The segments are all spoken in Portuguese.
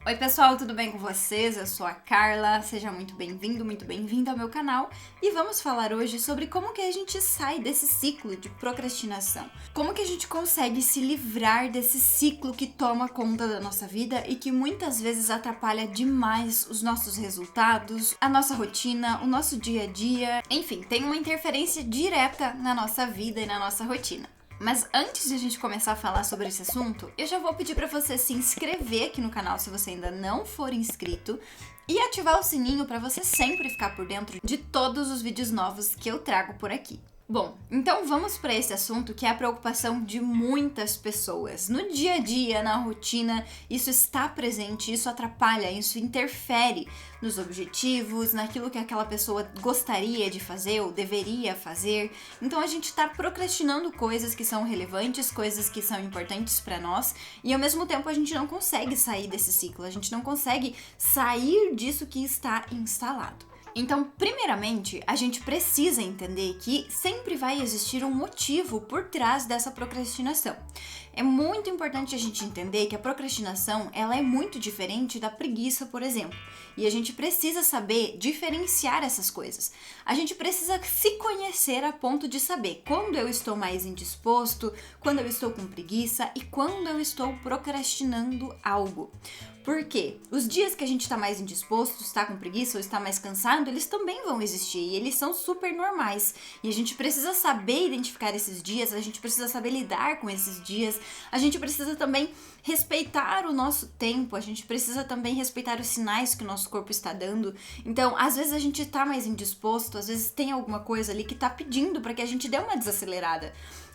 Oi pessoal, tudo bem com vocês? Eu sou a Carla, seja muito bem-vindo, muito bem-vinda ao meu canal e vamos falar hoje sobre como que a gente sai desse ciclo de procrastinação. Como que a gente consegue se livrar desse ciclo que toma conta da nossa vida e que muitas vezes atrapalha demais os nossos resultados, a nossa rotina, o nosso dia a dia, enfim, tem uma interferência direta na nossa vida e na nossa rotina. Mas antes de a gente começar a falar sobre esse assunto, eu já vou pedir para você se inscrever aqui no canal se você ainda não for inscrito e ativar o sininho para você sempre ficar por dentro de todos os vídeos novos que eu trago por aqui. Bom, então vamos para esse assunto que é a preocupação de muitas pessoas. No dia a dia, na rotina, isso está presente, isso atrapalha, isso interfere nos objetivos, naquilo que aquela pessoa gostaria de fazer ou deveria fazer. Então a gente está procrastinando coisas que são relevantes, coisas que são importantes para nós e ao mesmo tempo a gente não consegue sair desse ciclo, a gente não consegue sair disso que está instalado. Então, primeiramente, a gente precisa entender que sempre vai existir um motivo por trás dessa procrastinação. É muito importante a gente entender que a procrastinação, ela é muito diferente da preguiça, por exemplo. E a gente precisa saber diferenciar essas coisas. A gente precisa se conhecer a ponto de saber quando eu estou mais indisposto, quando eu estou com preguiça e quando eu estou procrastinando algo. Por quê? Os dias que a gente está mais indisposto, está com preguiça ou está mais cansado, eles também vão existir e eles são super normais. E a gente precisa saber identificar esses dias, a gente precisa saber lidar com esses dias, a gente precisa também respeitar o nosso tempo, a gente precisa também respeitar os sinais que o nosso corpo está dando. Então, às vezes a gente está mais indisposto, às vezes tem alguma coisa ali que está pedindo para que a gente dê uma desacelerada.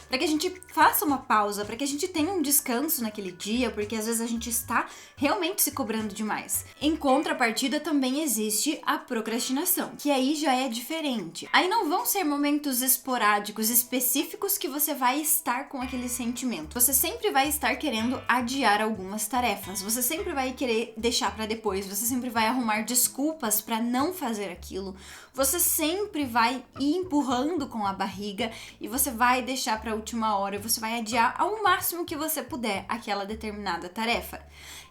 Para que a gente faça uma pausa, para que a gente tenha um descanso naquele dia, porque às vezes a gente está realmente se cobrando demais. Em contrapartida, também existe a procrastinação, que aí já é diferente. Aí não vão ser momentos esporádicos, específicos que você vai estar com aquele sentimento. Você sempre vai estar querendo adiar algumas tarefas, você sempre vai querer deixar para depois, você sempre vai arrumar desculpas para não fazer aquilo, você sempre vai ir empurrando com a barriga e você vai deixar para última hora e você vai adiar ao máximo que você puder aquela determinada tarefa.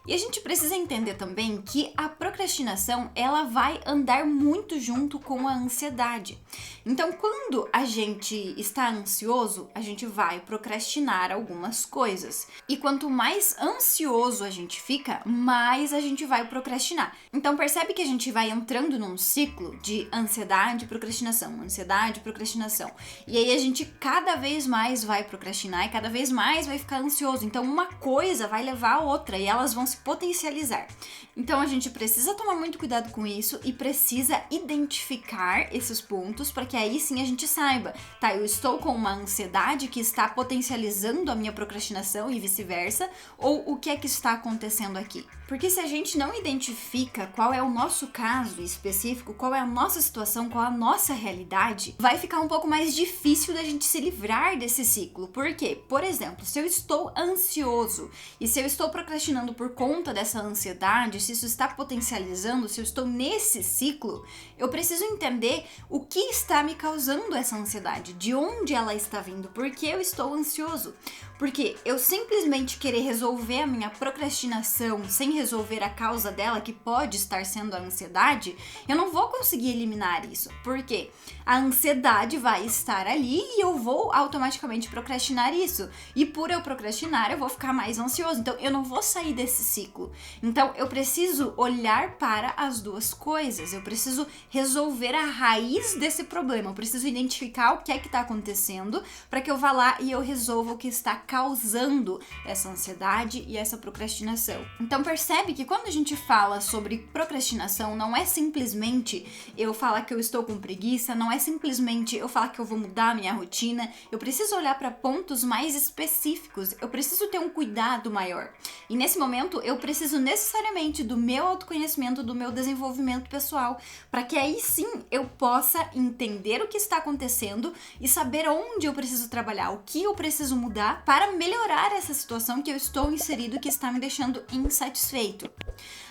E a gente precisa entender também que a procrastinação, ela vai andar muito junto com a ansiedade. Então, quando a gente está ansioso, a gente vai procrastinar algumas coisas. E quanto mais ansioso a gente fica, mais a gente vai procrastinar. Então, percebe que a gente vai entrando num ciclo de ansiedade e procrastinação, ansiedade e procrastinação. E aí a gente cada vez mais vai procrastinar e cada vez mais vai ficar ansioso. Então, uma coisa vai levar a outra e elas vão se potencializar. Então a gente precisa tomar muito cuidado com isso e precisa identificar esses pontos para que aí sim a gente saiba, tá, eu estou com uma ansiedade que está potencializando a minha procrastinação e vice-versa, ou o que é que está acontecendo aqui? Porque se a gente não identifica qual é o nosso caso específico, qual é a nossa situação, qual é a nossa realidade, vai ficar um pouco mais difícil da gente se livrar desse ciclo. Por quê? Por exemplo, se eu estou ansioso e se eu estou procrastinando por conta dessa ansiedade, se isso está potencializando, se eu estou nesse ciclo, eu preciso entender o que está me causando essa ansiedade, de onde ela está vindo, por que eu estou ansioso. Porque eu simplesmente querer resolver a minha procrastinação sem resolver a causa dela, que pode estar sendo a ansiedade, eu não vou conseguir eliminar isso. Porque a ansiedade vai estar ali e eu vou automaticamente procrastinar isso. E por eu procrastinar, eu vou ficar mais ansioso. Então, eu não vou sair desse ciclo. Então, eu preciso olhar para as duas coisas. Eu preciso resolver a raiz desse problema. Eu preciso identificar o que é que está acontecendo para que eu vá lá e eu resolva o que está causando essa ansiedade e essa procrastinação. Então percebe que quando a gente fala sobre procrastinação, não é simplesmente eu falar que eu estou com preguiça, não é simplesmente eu falar que eu vou mudar a minha rotina, eu preciso olhar para pontos mais específicos, eu preciso ter um cuidado maior. E nesse momento eu preciso necessariamente do meu autoconhecimento, do meu desenvolvimento pessoal, para que aí sim eu possa entender o que está acontecendo e saber onde eu preciso trabalhar, o que eu preciso mudar para melhorar essa situação que eu estou inserido que está me deixando insatisfeito.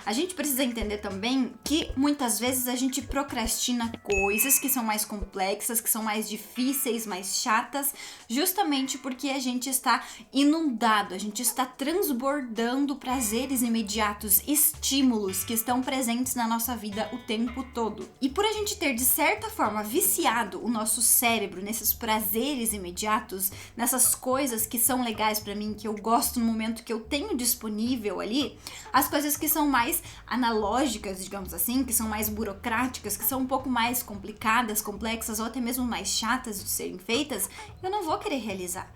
A gente precisa entender também que muitas vezes a gente procrastina coisas que são mais complexas, que são mais difíceis, mais chatas, justamente porque a gente está inundado, a gente está transbordando prazeres imediatos, estímulos que estão presentes na nossa vida o tempo todo. E por a gente ter, de certa forma, viciado o nosso cérebro nesses prazeres imediatos, nessas coisas que são legais pra mim, que eu gosto no momento que eu tenho disponível ali, as coisas que são mais analógicas, digamos assim, que são mais burocráticas, que são um pouco mais complicadas, complexas ou até mesmo mais chatas de serem feitas, eu não vou querer realizar.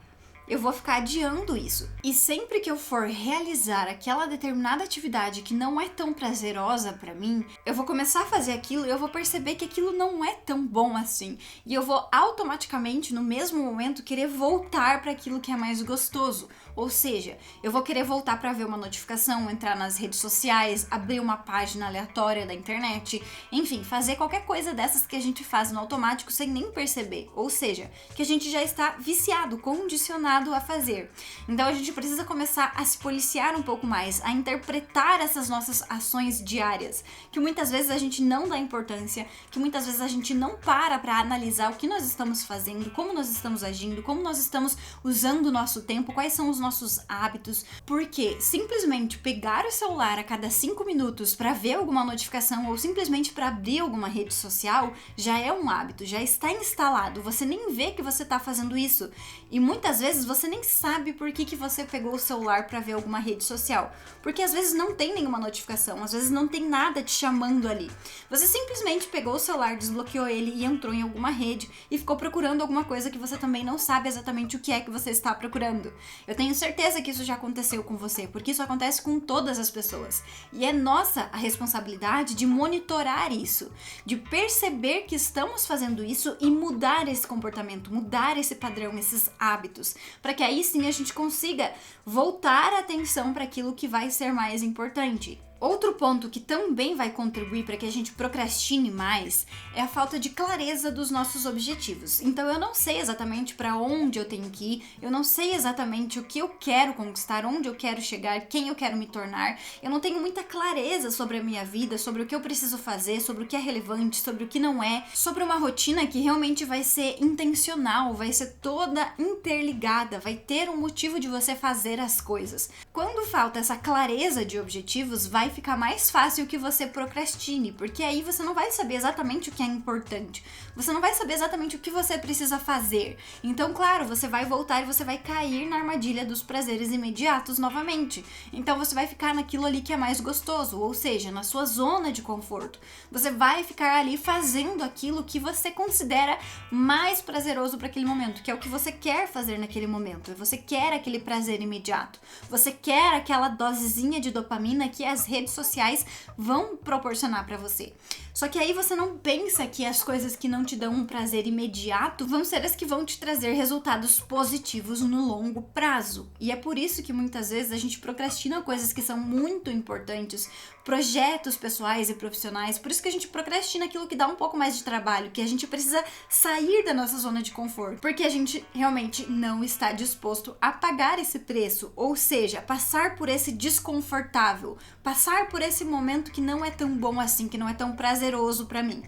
Eu vou ficar adiando isso. E sempre que eu for realizar aquela determinada atividade que não é tão prazerosa pra mim, eu vou começar a fazer aquilo e eu vou perceber que aquilo não é tão bom assim. E eu vou automaticamente, no mesmo momento, querer voltar para aquilo que é mais gostoso. Ou seja, eu vou querer voltar para ver uma notificação, entrar nas redes sociais, abrir uma página aleatória da internet, enfim, fazer qualquer coisa dessas que a gente faz no automático sem nem perceber. Ou seja, que a gente já está viciado, condicionado a fazer. Então a gente precisa começar a se policiar um pouco mais, a interpretar essas nossas ações diárias, que muitas vezes a gente não dá importância, que muitas vezes a gente não para analisar o que nós estamos fazendo, como nós estamos agindo, como nós estamos usando o nosso tempo, quais são os nossos hábitos, porque simplesmente pegar o celular a cada 5 minutos para ver alguma notificação ou simplesmente para abrir alguma rede social já é um hábito, já está instalado, você nem vê que você está fazendo isso e muitas vezes você nem sabe por que você pegou o celular para ver alguma rede social, porque às vezes não tem nenhuma notificação, às vezes não tem nada te chamando ali, você simplesmente pegou o celular, desbloqueou ele e entrou em alguma rede e ficou procurando alguma coisa que você também não sabe exatamente o que é que você está procurando. Eu tenho certeza que isso já aconteceu com você, porque isso acontece com todas as pessoas. E é nossa a responsabilidade de monitorar isso, de perceber que estamos fazendo isso e mudar esse comportamento, mudar esse padrão, esses hábitos, para que aí sim a gente consiga voltar a atenção para aquilo que vai ser mais importante. Outro ponto que também vai contribuir para que a gente procrastine mais é a falta de clareza dos nossos objetivos. Então eu não sei exatamente para onde eu tenho que ir, eu não sei exatamente o que eu quero conquistar, onde eu quero chegar, quem eu quero me tornar. Eu não tenho muita clareza sobre a minha vida, sobre o que eu preciso fazer, sobre o que é relevante, sobre o que não é, sobre uma rotina que realmente vai ser intencional, vai ser toda interligada, vai ter um motivo de você fazer as coisas. Quando falta essa clareza de objetivos, vai ficar mais fácil que você procrastine, porque aí você não vai saber exatamente o que é importante, você não vai saber exatamente o que você precisa fazer. Então, claro, você vai voltar e você vai cair na armadilha dos prazeres imediatos novamente. Então você vai ficar naquilo ali que é mais gostoso, ou seja, na sua zona de conforto. Você vai ficar ali fazendo aquilo que você considera mais prazeroso para aquele momento, que é o que você quer fazer naquele momento. Você quer aquele prazer imediato. Você quer aquela dosezinha de dopamina que as redes sociais vão proporcionar para você. Só que aí você não pensa que as coisas que não te dão um prazer imediato vão ser as que vão te trazer resultados positivos no longo prazo. E é por isso que muitas vezes a gente procrastina coisas que são muito importantes, projetos pessoais e profissionais, por isso que a gente procrastina aquilo que dá um pouco mais de trabalho, que a gente precisa sair da nossa zona de conforto, porque a gente realmente não está disposto a pagar esse preço, ou seja, passar por esse desconfortável, passar por esse momento que não é tão bom assim, que não é tão prazeroso pra mim.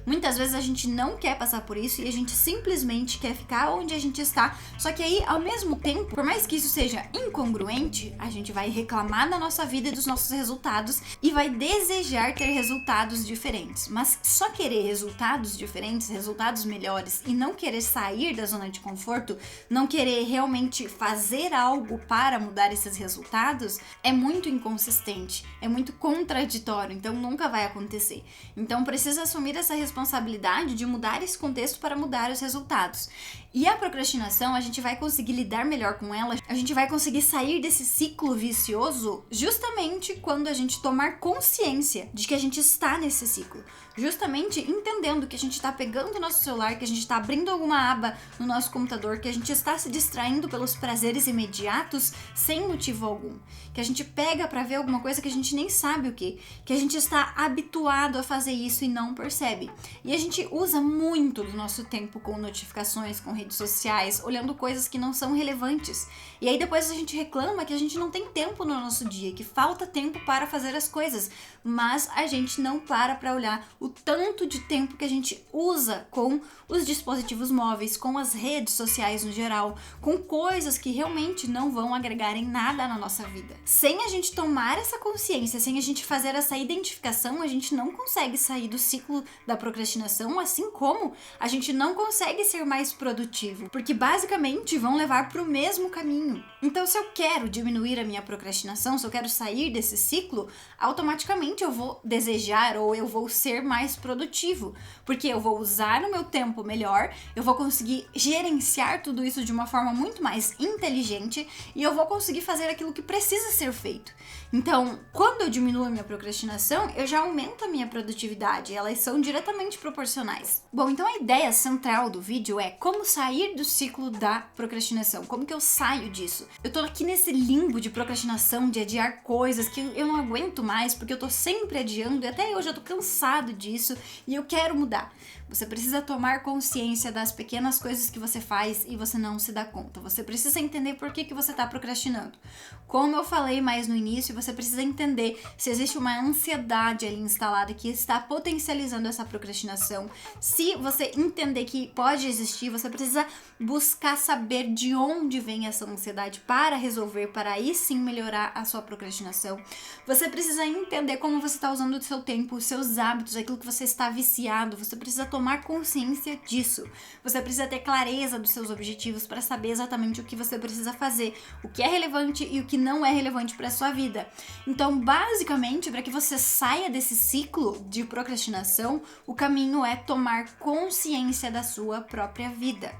Muitas vezes a gente não quer passar por isso e a gente simplesmente quer ficar onde a gente está, só que aí, ao mesmo tempo, por mais que isso seja incongruente, a gente vai reclamar da nossa vida e dos nossos resultados e vai desejar ter resultados diferentes. Mas só querer resultados diferentes, resultados melhores e não querer sair da zona de conforto, não querer realmente fazer algo para mudar esses resultados, é muito inconsistente, é muito contraditório, então nunca vai acontecer. Então precisa assumir essa responsabilidade de mudar esse contexto para mudar os resultados. E a procrastinação, a gente vai conseguir lidar melhor com ela, a gente vai conseguir sair desse ciclo vicioso justamente quando a gente tomar consciência de que a gente está nesse ciclo. Justamente entendendo que a gente está pegando o nosso celular, que a gente está abrindo alguma aba no nosso computador, que a gente está se distraindo pelos prazeres imediatos sem motivo algum. Que a gente pega para ver alguma coisa que a gente gente nem sabe o que a gente está habituado a fazer isso e não percebe. E a gente usa muito do nosso tempo com notificações, com redes sociais, olhando coisas que não são relevantes. E aí depois a gente reclama que a gente não tem tempo no nosso dia, que falta tempo para fazer as coisas, mas a gente não para olhar o tanto de tempo que a gente usa com os dispositivos móveis, com as redes sociais no geral, com coisas que realmente não vão agregar em nada na nossa vida. Sem a gente tomar essa consciência, sem a gente fazer essa identificação, a gente não consegue sair do ciclo da procrastinação, assim como a gente não consegue ser mais produtivo, porque basicamente vão levar para o mesmo caminho. Então, se eu quero diminuir a minha procrastinação, se eu quero sair desse ciclo, automaticamente eu vou desejar ou eu vou ser mais produtivo, porque eu vou usar o meu tempo melhor, eu vou conseguir gerenciar tudo isso de uma forma muito mais inteligente e eu vou conseguir fazer aquilo que precisa ser feito. Então, quando eu diminuo a minha procrastinação, eu já aumento a minha produtividade, elas são diretamente proporcionais. Bom, então a ideia central do vídeo é como sair do ciclo da procrastinação, como que eu saio disso. Eu tô aqui nesse limbo de procrastinação, de adiar coisas que eu não aguento mais, porque eu tô sempre adiando e até hoje eu tô cansado disso e eu quero mudar. Você precisa tomar consciência das pequenas coisas que você faz e você não se dá conta. Você precisa entender por que você está procrastinando. Como eu falei mais no início, você precisa entender se existe uma ansiedade ali instalada que está potencializando essa procrastinação. Se você entender que pode existir, você precisa buscar saber de onde vem essa ansiedade para resolver, para aí sim melhorar a sua procrastinação. Você precisa entender como você está usando o seu tempo, os seus hábitos, aquilo que você está viciado. Você precisa tomar consciência disso. Você precisa ter clareza dos seus objetivos para saber exatamente o que você precisa fazer, o que é relevante e o que não é relevante para a sua vida. Então, basicamente, para que você saia desse ciclo de procrastinação, o caminho é tomar consciência da sua própria vida.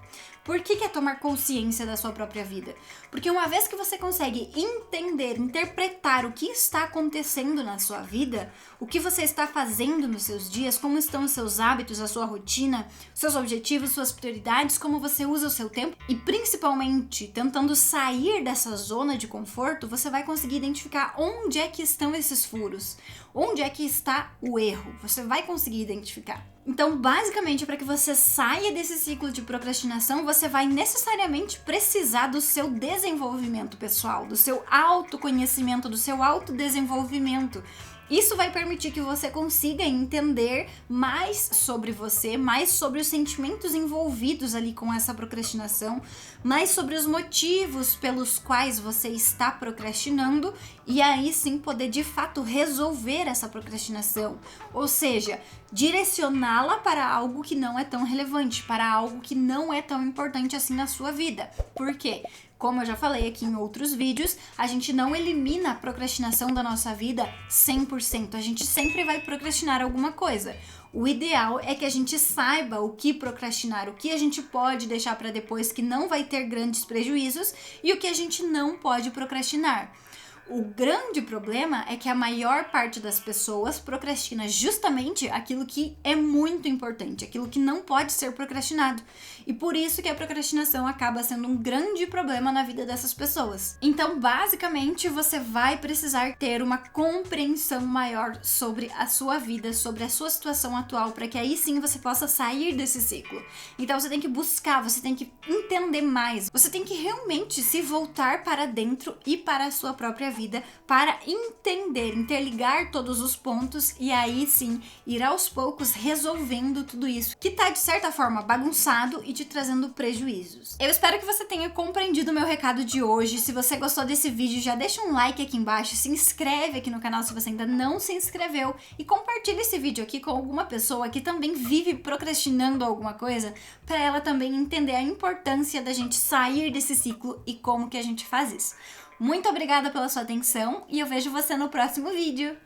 Por que é tomar consciência da sua própria vida? Porque uma vez que você consegue entender, interpretar o que está acontecendo na sua vida, o que você está fazendo nos seus dias, como estão os seus hábitos, a sua rotina, seus objetivos, suas prioridades, como você usa o seu tempo e principalmente tentando sair dessa zona de conforto, você vai conseguir identificar onde é que estão esses furos, onde é que está o erro. Você vai conseguir identificar. Então, basicamente, para que você saia desse ciclo de procrastinação, você vai necessariamente precisar do seu desenvolvimento pessoal, do seu autoconhecimento, do seu autodesenvolvimento. Isso vai permitir que você consiga entender mais sobre você, mais sobre os sentimentos envolvidos ali com essa procrastinação, mais sobre os motivos pelos quais você está procrastinando e aí sim poder de fato resolver essa procrastinação, ou seja, direcioná-la para algo que não é tão relevante, para algo que não é tão importante assim na sua vida. Por quê? Como eu já falei aqui em outros vídeos, a gente não elimina a procrastinação da nossa vida 100%. A gente sempre vai procrastinar alguma coisa. O ideal é que a gente saiba o que procrastinar, o que a gente pode deixar para depois que não vai ter grandes prejuízos e o que a gente não pode procrastinar. O grande problema é que a maior parte das pessoas procrastina justamente aquilo que é muito importante, aquilo que não pode ser procrastinado. E por isso que a procrastinação acaba sendo um grande problema na vida dessas pessoas. Então, basicamente, você vai precisar ter uma compreensão maior sobre a sua vida, sobre a sua situação atual, para que aí sim você possa sair desse ciclo. Então, você tem que buscar, você tem que entender mais, você tem que realmente se voltar para dentro e para a sua própria vida para entender, interligar todos os pontos e aí sim ir aos poucos resolvendo tudo isso que tá de certa forma bagunçado e te trazendo prejuízos. Eu espero que você tenha compreendido o meu recado de hoje. Se você gostou desse vídeo, já deixa um like aqui embaixo, se inscreve aqui no canal se você ainda não se inscreveu e compartilha esse vídeo aqui com alguma pessoa que também vive procrastinando alguma coisa, para ela também entender a importância da gente sair desse ciclo e como que a gente faz isso. Muito obrigada pela sua atenção e eu vejo você no próximo vídeo.